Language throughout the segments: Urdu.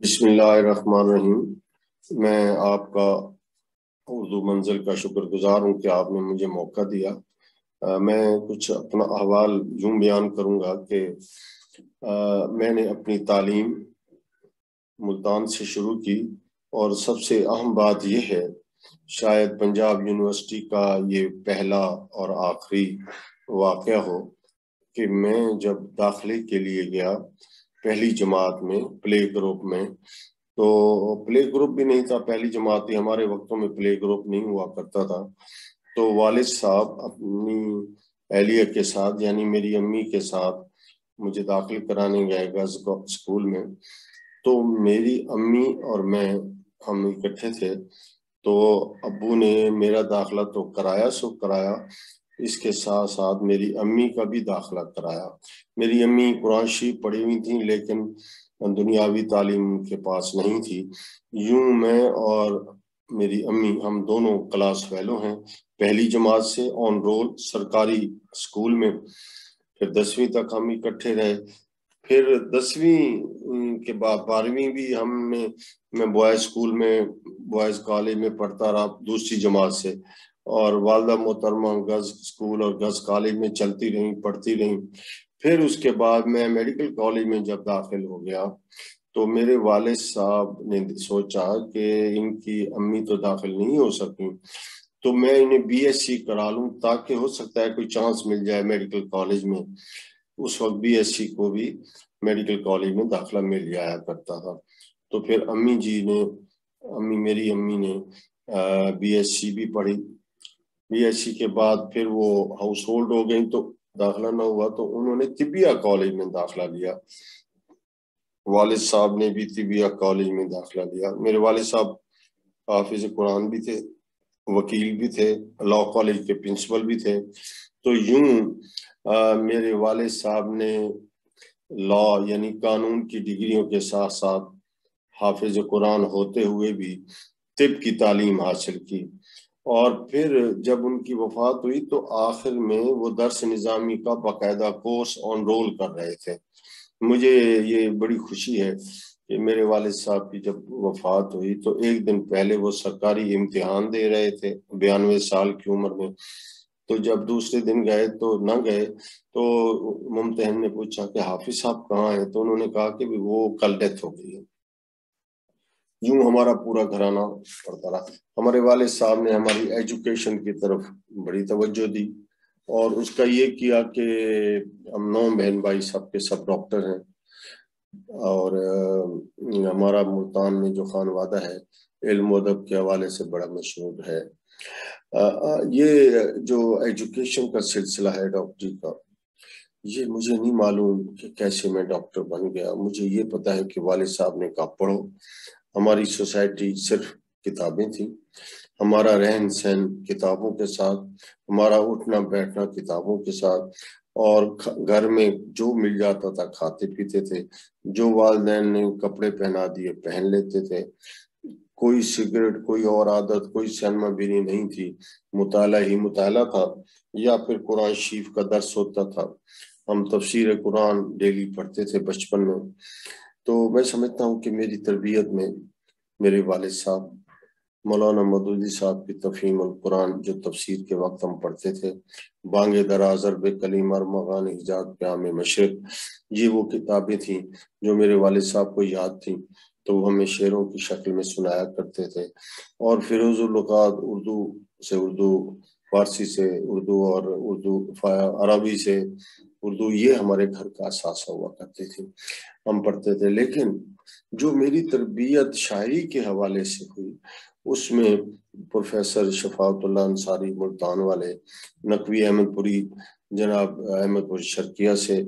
بسم اللہ الرحمن الرحیم۔ میں آپ کا اردو منزل کا شکر گزار ہوں کہ آپ نے مجھے موقع دیا۔ میں کچھ اپنا احوال یوں بیان کروں گا کہ میں نے اپنی تعلیم ملتان سے شروع کی، اور سب سے اہم بات یہ ہے، شاید پنجاب یونیورسٹی کا یہ پہلا اور آخری واقعہ ہو کہ میں جب داخلے کے لیے گیا پہلی جماعت میں پلے گروپ میں، تو پلے گروپ بھی نہیں تھا، پہلی جماعت تھی، ہمارے وقتوں میں پلے گروپ نہیں ہوا کرتا تھا۔ تو والد صاحب اپنی اہلیہ کے ساتھ یعنی میری امی کے ساتھ مجھے داخل کرانے گئے گرلز اسکول میں۔ تو میری امی اور میں ہم اکٹھے تھے، تو ابو نے میرا داخلہ تو کرایا، اس کے ساتھ ساتھ میری امی کا بھی داخلہ کرایا۔ میری امی قرآن شریف پڑھی ہوئی تھیں، لیکن دنیاوی تعلیم ان کے پاس نہیں تھی۔ یوں میں اور میری امی ہم دونوں کلاس فیلو ہیں، پہلی جماعت سے آن رول سرکاری اسکول میں، پھر 10ویں تک ہم اکٹھے رہے۔ پھر 10ویں کے بعد 12ویں بھی میں بوائز اسکول میں بوائز کالج میں پڑھتا رہا دوسری جماعت سے، اور والدہ محترمہ گرلز اسکول اور گرلز کالج میں چلتی رہیں، پڑھتی رہیں۔ پھر اس کے بعد میں میڈیکل کالج میں جب داخل ہو گیا تو میرے والد صاحب نے سوچا کہ ان کی امی تو داخل نہیں ہو سکی، تو میں انہیں بی ایس سی کرا لوں تاکہ ہو سکتا ہے کوئی چانس مل جائے میڈیکل کالج میں۔ اس وقت بی ایس سی کو بھی میڈیکل کالج میں داخلہ مل جایا کرتا تھا۔ تو پھر میری امی نے بی ایس سی بھی پڑھی۔ بی ایس سی کے بعد پھر وہ ہاؤس ہولڈ ہو گئی تو داخلہ نہ ہوا، تو انہوں نے طبیہ کالج میں داخلہ لیا۔ والد صاحب نے بھی طبیہ کالج میں داخلہ لیا۔ میرے والد صاحب حافظ قرآن بھی تھے، وکیل بھی تھے، لاء کالج کے پرنسپل بھی تھے۔ تو یوں میرے والد صاحب نے لاء یعنی قانون کی ڈگریوں کے ساتھ ساتھ حافظ قرآن ہوتے ہوئے بھی طب کی تعلیم حاصل کی، اور پھر جب ان کی وفات ہوئی تو آخر میں وہ درس نظامی کا باقاعدہ کورس آن رول کر رہے تھے۔ مجھے یہ بڑی خوشی ہے کہ میرے والد صاحب کی جب وفات ہوئی تو ایک دن پہلے وہ سرکاری امتحان دے رہے تھے 92 سال کی عمر میں۔ تو جب دوسرے دن گئے تو نہ گئے، تو ممتحن نے پوچھا کہ حافظ صاحب کہاں ہیں، تو انہوں نے کہا کہ وہ کل ڈیتھ ہو گئی ہے۔ یوں ہمارا پورا گھرانہ پڑتا رہا۔ ہمارے والد صاحب نے ہماری ایجوکیشن کی طرف بڑی توجہ دی، اور اس کا یہ کیا کہ ہم 9 بہن بھائی سب کے سب ڈاکٹر ہیں، اور ہمارا ملتان میں جو خانوادہ ہے علم و ادب کے حوالے سے بڑا مشہور ہے۔ یہ جو ایجوکیشن کا سلسلہ ہے ڈاکٹری کا، یہ مجھے نہیں معلوم کہ کیسے میں ڈاکٹر بن گیا۔ مجھے یہ پتا ہے کہ والد صاحب نے کہا پڑھو۔ ہماری سوسائٹی صرف کتابیں تھیں، ہمارا رہن سہن کتابوں کے ساتھ، ہمارا اٹھنا بیٹھنا کتابوں کے ساتھ، اور گھر میں جو مل جاتا تھا کھاتے پیتے تھے، جو والدین نے کپڑے پہنا دیے پہن لیتے تھے۔ کوئی سگریٹ، کوئی اور عادت، کوئی سینما بینی نہیں تھی، مطالعہ ہی مطالعہ تھا، یا پھر قرآن شریف کا درس ہوتا تھا۔ ہم تفسیر قرآن ڈیلی پڑھتے تھے بچپن میں۔ تو میں سمجھتا ہوں کہ میری تربیت میں میرے والد صاحب مولانا مودودی صاحب کی تفہیم القرآن جو تفسیر کے وقت ہم پڑھتے تھے، بانگ درا ضرب کلیم ارمغان ایجاد پیام مشرق، یہ وہ کتابیں تھیں جو میرے والد صاحب کو یاد تھیں، تو وہ ہمیں شعروں کی شکل میں سنایا کرتے تھے۔ اور فیروز اللغات، اردو سے اردو، فارسی سے اردو، اور اردو عربی سے اردو، یہ ہمارے گھر کا اثاثہ ہوا کرتے تھے، ہم پڑھتے تھے۔ لیکن جو میری تربیت شاعری کے حوالے سے ہوئی، اس میں پروفیسر شفاعت اللہ انصاری ملتان والے، نقوی احمد پوری جناب احمد پوری شرقیہ سے،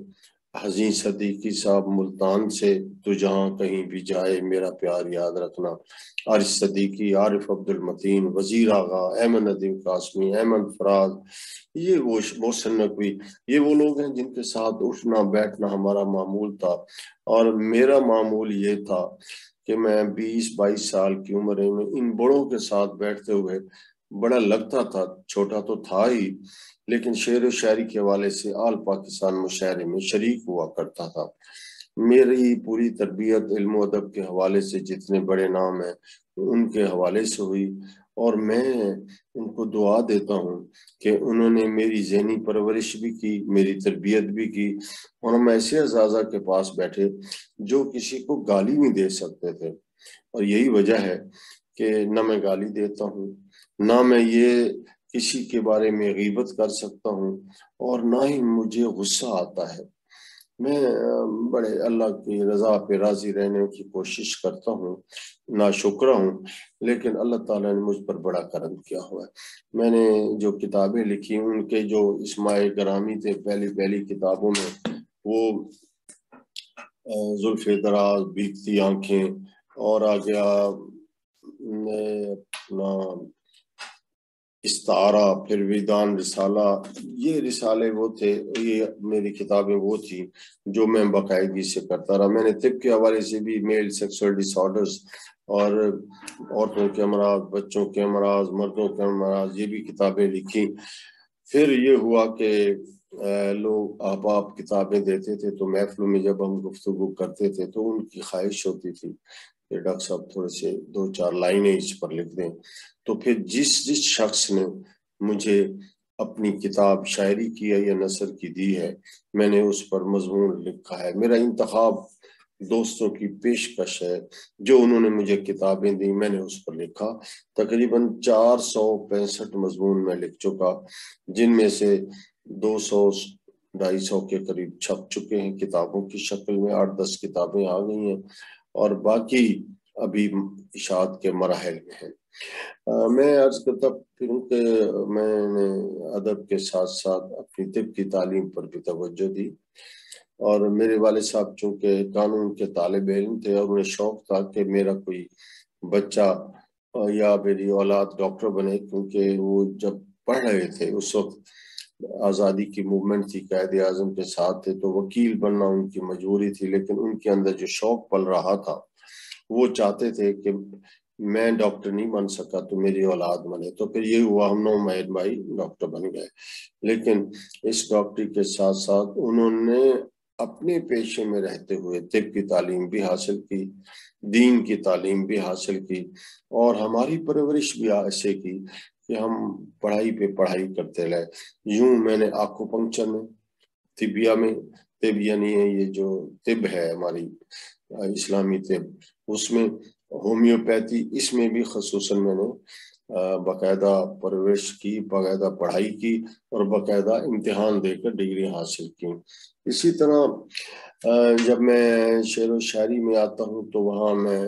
حزین صدیقی صاحب ملتان سے، تو جہاں کہیں بھی جائے میرا پیار یاد رکھنا، عارف صدیقی، عارف عبد المتین، وزیر آغا، احمد ندیم قاسمی، احمد فراز، یہ وہ محسن نقوی، یہ وہ لوگ ہیں جن کے ساتھ اٹھنا بیٹھنا ہمارا معمول تھا۔ اور میرا معمول یہ تھا کہ میں 20-22 سال کی عمر میں ان بڑوں کے ساتھ بیٹھتے ہوئے بڑا لگتا تھا، چھوٹا تو تھا ہی، لیکن شعر و شاعری کے حوالے سے آل پاکستان مشاعرے میں شریک ہوا کرتا تھا۔ میری پوری تربیت علم و ادب کے حوالے سے جتنے بڑے نام ہیں ان کے حوالے سے ہوئی، اور میں ان کو دعا دیتا ہوں کہ انہوں نے میری ذہنی پرورش بھی کی، میری تربیت بھی کی، اور ہم ایسے اساتذہ کے پاس بیٹھے جو کسی کو گالی نہیں دے سکتے تھے، اور یہی وجہ ہے کہ نہ میں گالی دیتا ہوں، نہ میں یہ کسی کے بارے میں غیبت کر سکتا ہوں، اور نہ ہی مجھے غصہ آتا ہے۔ میں بڑے اللہ کی رضا پہ راضی رہنے کی کوشش کرتا ہوں، ناشکرہ ہوں، لیکن اللہ تعالیٰ نے مجھ پر بڑا کرم کیا ہوا ہے۔ میں نے جو کتابیں لکھی ان کے جو اسماء گرامی تھے پہلی کتابوں میں، وہ زلف دراز، بھیگتی آنکھیں، اور آ گیا اپنا استعارہ، پھر ویدان رسالہ، یہ رسالے وہ تھے، یہ میری کتابیں وہ تھیں جو میں باقاعدگی سے کرتا رہا۔ میں نے طب کے حوالے سے بھی میل سیکسول ڈس آرڈرز اور عورتوں کے امراض، بچوں کے امراض، مردوں کے امراض، یہ بھی کتابیں لکھی۔ پھر یہ ہوا کہ لوگ احباب کتابیں دیتے تھے تو محفلوں میں جب ہم گفتگو کرتے تھے تو ان کی خواہش ہوتی تھی کہ ڈاکٹر صاحب تھوڑے سے 2-4 لائنیں اس پر لکھ دیں۔ تو پھر جس شخص نے مجھے اپنی کتاب شاعری کی ہے یا نثر کی دی ہے، میں نے اس پر مضمون لکھا ہے۔ میرا انتخاب دوستوں کی پیشکش ہے جو انہوں نے مجھے کتابیں دی، میں نے اس پر لکھا۔ تقریباً 465 مضمون میں لکھ چکا، جن میں سے 200-250 کے قریب چھپ چکے ہیں کتابوں کی شکل میں، 8-10 کتابیں آ گئی ہیں، اور باقی ابھی اشاعت کے مراحل میں ہیں۔ میں عرض کرتا پھروں کہ میں نے ادب کے ساتھ ساتھ اپنی طب کی تعلیم پر بھی توجہ دی، اور میرے والد صاحب چونکہ قانون کے طالب علم تھے اور انہیں شوق تھا کہ میرا کوئی بچہ یا میری اولاد ڈاکٹر بنے، کیونکہ وہ جب پڑھ رہے تھے اس وقت آزادی کی موومنٹ تھی، قائد اعظم کے ساتھ تھے، تو وکیل بننا ان کی مجبوری تھی، لیکن ان کے اندر جو شوق پل رہا تھا وہ چاہتے تھے کہ میں ڈاکٹر نہیں بن سکا تو میری اولاد بنے۔ تو پھر یہ ہوا، ہم 9 مہر بھائی ڈاکٹر بن گئے، لیکن اس ڈاکٹری کے ساتھ ساتھ انہوں نے اپنے پیشے میں رہتے ہوئے طب کی تعلیم بھی حاصل کی، دین کی تعلیم بھی حاصل کی، اور ہماری پرورش بھی ایسے کی کہ ہم پڑھائی پہ پڑھائی کرتے رہے۔ یوں میں نے آنکھوں پنکچر میں، طبیہ میں، طب یعنی یہ جو طب ہے ہماری اسلامی طب، اس میں ہومیوپیتھی، اس میں بھی خصوصاً میں نے باقاعدہ پرورش کی، باقاعدہ پڑھائی کی، اور باقاعدہ امتحان دے کر ڈگری حاصل کی۔ اسی طرح جب میں شعر و شاعری میں آتا ہوں تو وہاں میں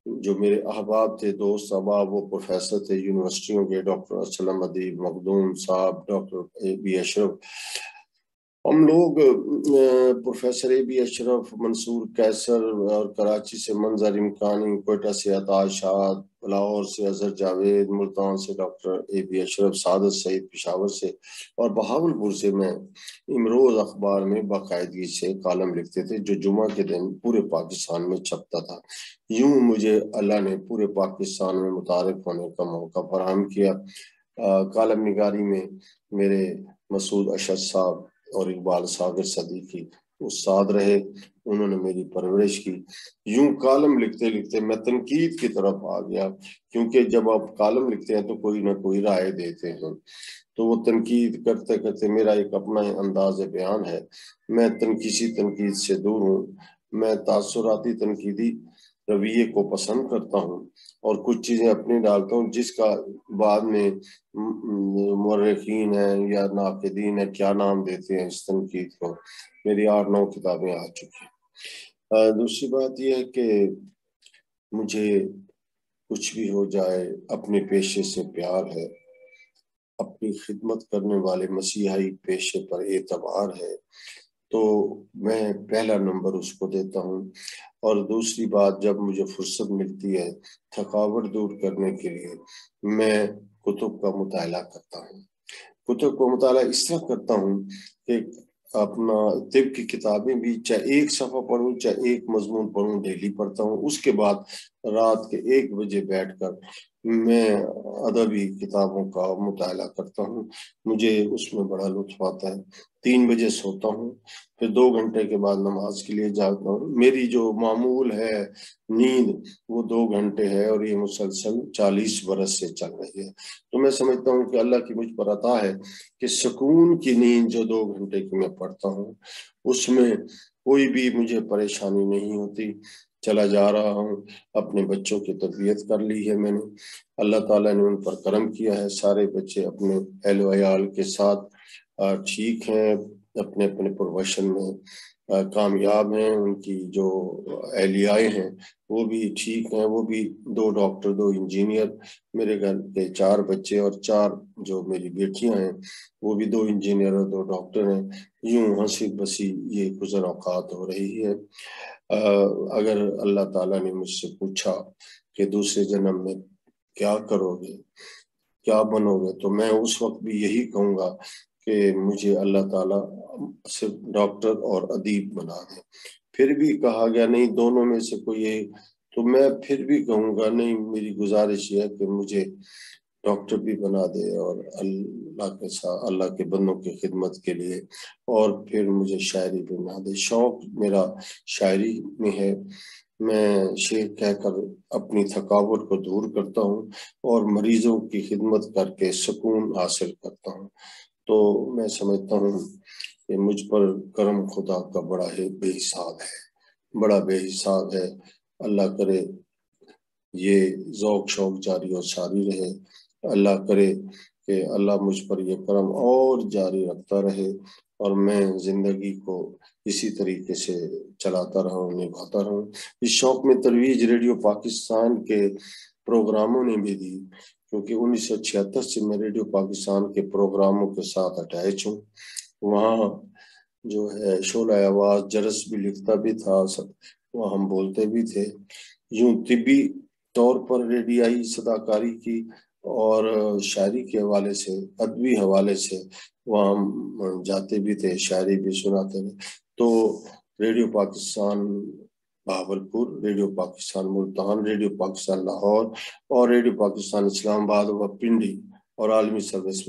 جو میرے احباب تھے، دوست احباب، وہ پروفیسر تھے یونیورسٹیوں کے، ڈاکٹر اسلم ادیب مخدوم صاحب، ڈاکٹر A.B. اشرف، ہم لوگ پروفیسر A.B. اشرف، منصور قیصر، اور کراچی سے منظر امکانی، کوئٹہ سے عطا شاد، لاہور سے اظہر جاوید، ملتان سے ڈاکٹر A.B. اشرف، سعادت سعید پشاور سے، اور بہاولپور سے میں امروز اخبار میں باقاعدگی سے کالم لکھتے تھے جو جمعہ کے دن پورے پاکستان میں چھپتا تھا۔ یوں مجھے اللہ نے پورے پاکستان میں متعارف ہونے کا موقع فراہم کیا۔ کالم نگاری میں میرے مسعود اشد صاحب اور اقبال ساغر صدیقی استاد رہے، انہوں نے میری پرورش کی۔ یوں کالم لکھتے لکھتے میں تنقید کی طرف آ گیا، کیونکہ جب آپ کالم لکھتے ہیں تو کوئی نہ کوئی رائے دیتے ہیں، تو وہ تنقید کرتے کرتے میرا ایک اپنا انداز بیان ہے، میں کسی تنقید سے دور ہوں، میں تاثراتی تنقیدی رویے کو پسند کرتا ہوں، اور کچھ چیزیں اپنی ڈالتا ہوں جس کا بعد میں مورخین ہیں یا ناقدین ہیں کیا نام دیتے ہیں اس تنقید کو۔ میری 8-9 کتابیں آ چکی ہیں۔ دوسری بات یہ ہے کہ مجھے کچھ بھی ہو جائے اپنے پیشے سے پیار ہے، اپنی خدمت کرنے والے مسیحائی پیشے پر اعتبار ہے، تو میں پہلا نمبر اس کو دیتا ہوں۔ اور دوسری بات، جب مجھے فرصت ملتی ہے تھکاوٹ دور کرنے کے لیے، میں کتب کا مطالعہ کرتا ہوں۔ کتب کا مطالعہ اس طرح کرتا ہوں کہ اپنا طب کی کتابیں بھی چاہے ایک صفحہ پڑھوں چاہے ایک مضمون پڑھوں، ڈیلی پڑھتا ہوں۔ اس کے بعد رات کے 1 بجے بیٹھ کر میں ادبی کتابوں کا مطالعہ کرتا ہوں، مجھے اس میں بڑا لطف آتا ہے۔ 3 بجے سوتا ہوں، پھر 2 گھنٹے کے بعد نماز کے لیے جاگتا ہوں۔ میری جو معمول ہے نیند وہ 2 گھنٹے ہے، اور یہ مسلسل 40 برس سے چل رہی ہے۔ تو میں سمجھتا ہوں کہ اللہ کی مجھ پر عطا ہے کہ سکون کی نیند جو 2 گھنٹے کی میں پڑھتا ہوں، اس میں کوئی بھی مجھے پریشانی نہیں ہوتی۔ چلا جا رہا ہوں، اپنے بچوں کی تربیت کر لی ہے میں نے، اللہ تعالیٰ نے ان پر کرم کیا ہے، سارے بچے اپنے اہل و عیال کے ساتھ ٹھیک ہیں، اپنے اپنے پروفیشن میں کامیاب ہیں، ان کی جو اہلیائیں ہیں وہ بھی ٹھیک ہیں، وہ بھی 2 ڈاکٹر 2 انجینئر، میرے گھر کے 4 بچے اور 4 جو میری بیٹیاں ہیں وہ بھی 2 انجینئر اور 2 ڈاکٹر ہیں۔ یوں ہنسی بسی یہ گزر اوقات ہو رہی ہے۔ اگر اللہ تعالیٰ نے مجھ سے پوچھا کہ دوسرے جنم میں کیا کرو گے، کیا بنو گے، تو میں اس وقت بھی یہی کہوں گا کہ مجھے اللہ تعالیٰ صرف ڈاکٹر اور ادیب بنا دے۔ پھر بھی کہا گیا نہیں دونوں میں سے کوئی ایک، تو میں پھر بھی کہوں گا نہیں، میری گزارش یہ ہے کہ مجھے ڈاکٹر بھی بنا دے اور اللہ کے ساتھ اللہ کے بندوں کی خدمت کے لیے، اور پھر مجھے شاعری بھی بنا دے۔ شوق میرا شاعری میں ہے، میں شعر کہہ کر اپنی تھکاوٹ کو دور کرتا ہوں اور مریضوں کی خدمت کر کے سکون حاصل کرتا ہوں۔ تو میں سمجھتا ہوں کہ مجھ پر کرم خدا کا بڑا ہی بے حساب ہے، بڑا بے حساب ہے۔ اللہ کرے یہ ذوق شوق جاری اور ساری رہے، اللہ کرے کہ اللہ مجھ پر یہ کرم اور جاری رکھتا رہے، اور میں زندگی کو اسی طریقے سے چلاتا رہوں، نبھاتا رہوں۔ اس شوق میں ترویج ریڈیو پاکستان کے پروگراموں نے بھی دی، کیونکہ 1976 سے میں ریڈیو پاکستان کے پروگراموں کے ساتھ اٹیچ ہوں۔ وہاں جو ہے شعلہ آواز جرس بھی لکھتا بھی تھا، وہاں ہم بولتے بھی تھے۔ یوں طبی طور پر ریڈیائی صداکاری کی اور شاعری کے حوالے سے، ادبی حوالے سے وہاں ہم جاتے بھی تھے، شاعری بھی سناتے تھے۔ تو radio Pakistan Bahawalpur, radio Pakistan Multan, radio Pakistan Lahore اور ریڈیو پاکستان اسلام آباد و پنڈی اور عالمی سروس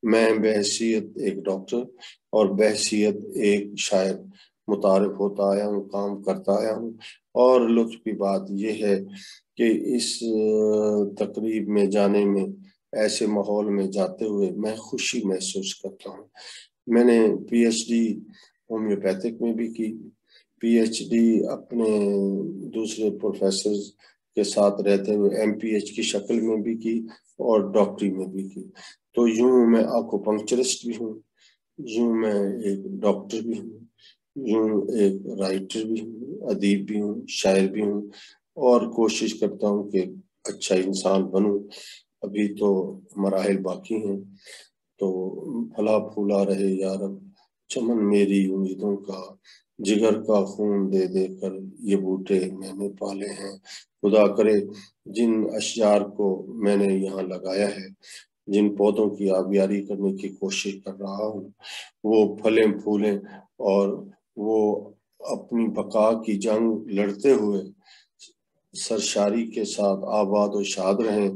میں بحیثیت ایک ڈاکٹر اور بحیثیت ایک شاعر متعارف ہوتا آیا ہوں، کام کرتا آیا ہوں۔ اور لطف کی بات یہ ہے کہ اس تقریب میں جانے میں، ایسے ماحول میں جاتے ہوئے میں خوشی محسوس کرتا ہوں۔ میں نے پی ایچ ڈی ہومیوپیتھک میں بھی کی، پی ایچ ڈی اپنے دوسرے پروفیسرز کے ساتھ رہتے ہوئے ایم پی ایچ کی شکل میں بھی کی اور ڈاکٹری میں بھی کی۔ تو یوں میں آکوپنکچرسٹ بھی ہوں، یوں میں ایک ڈاکٹر بھی ہوں، یوں ایک رائٹر بھی ہوں، ادیب بھی ہوں، شاعر بھی ہوں، اور کوشش کرتا ہوں کہ اچھا انسان بنوں۔ ابھی تو مراحل باقی ہیں، تو پھلا پھولا رہے یا رب چمن میری امیدوں کا، جگر کا خون دے دے کر یہ بوٹے میں نے پالے ہیں۔ خدا کرے جن اشجار کو میں نے یہاں لگایا ہے، جن پودوں کی آبیاری کرنے کی کوشش کر رہا ہوں، وہ پھلیں پھولیں اور وہ اپنی بقا کی جنگ لڑتے ہوئے سرشاری کے ساتھ آباد و شاد رہیں،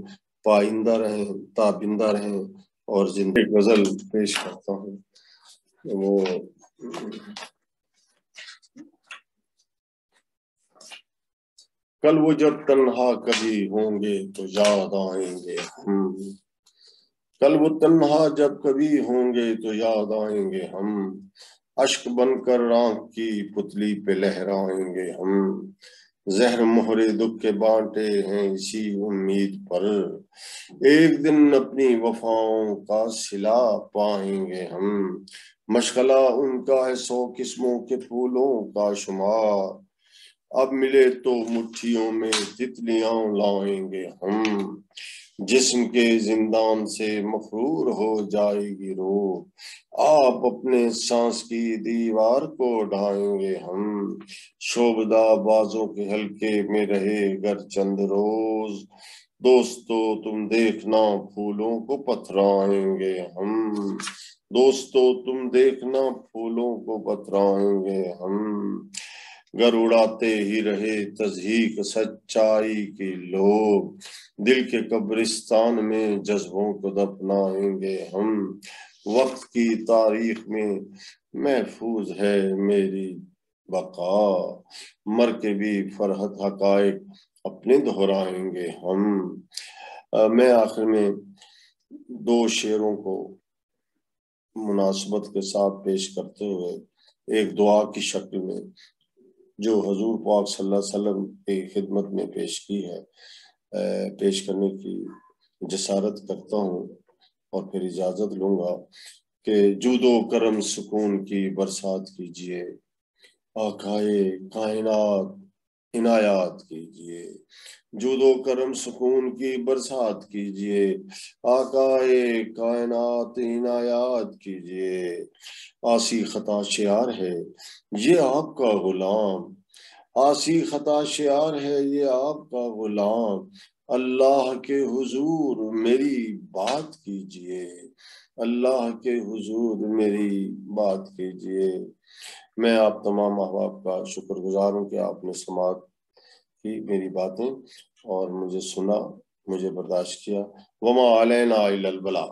پائندہ رہیں، تابندہ رہیں۔ اور زندگی غزل پیش کرتا ہوں، وہ کل وہ جب تنہا کبھی ہوں گے تو یاد آئیں گے ہم، کل وہ تنہا جب کبھی ہوں گے تو یاد آئیں گے ہم، اشک بن کر آنکھ کی پتلی پہ لہرائیں گے ہم، زہر مہرے دکھ کے بانٹے ہیں اسی امید پر، ایک دن اپنی وفاؤں کا صلہ پائیں گے ہم، مشغلہ ان کا ہے 100 قسموں کے پھولوں کا شمار، اب ملے تو مٹھیوں میں تتلیاں لائیں گے ہم، جسم کے زندان سے مفرور ہو جائے گی روح، آپ اپنے سانس کی دیوار کو ڈھائیں گے ہم، شوبدہ بازوں کے حلقے میں رہے گر چند روز، دوستو تم دیکھنا پھولوں کو پتھرائیں گے ہم، دوستو تم دیکھنا پھولوں کو پتھرائیں گے ہم، گر اڑاتے ہی رہے تضحیق سچائی کی لوگ، دل کے قبرستان میں جذبوں کو دفنائیں گے ہم، وقت کی تاریخ میں محفوظ ہے میری بقا، مر کے بھی فرحت حقائق اپنے دہرائیں گے ہم۔ میں آخر میں دو شعروں کو مناسبت کے ساتھ پیش کرتے ہوئے ایک دعا کی شکل میں جو حضور پاک صلی اللہ علیہ وسلم کی خدمت میں پیش کی ہے، پیش کرنے کی جسارت کرتا ہوں اور پھر اجازت لوں گا کہ جود و کرم سکون کی برسات کیجئے، آقائے کائنات عنایات کیجئے، جود و کرم سکون کی برسات کیجئے، آقائے کائنات عنایات کیجئے، آسی خطا شعار ہے یہ آپ کا غلام، آسی خطا شعار ہے یہ آپ کا غلام، اللہ کے حضور میری بات کیجئے، اللہ کے حضور میری بات کیجئے۔ میں آپ تمام احباب کا شکر گزار ہوں کہ آپ نے سماعت کی میری باتیں اور مجھے سنا، مجھے برداشت کیا۔ وما علینا الا البلاغ۔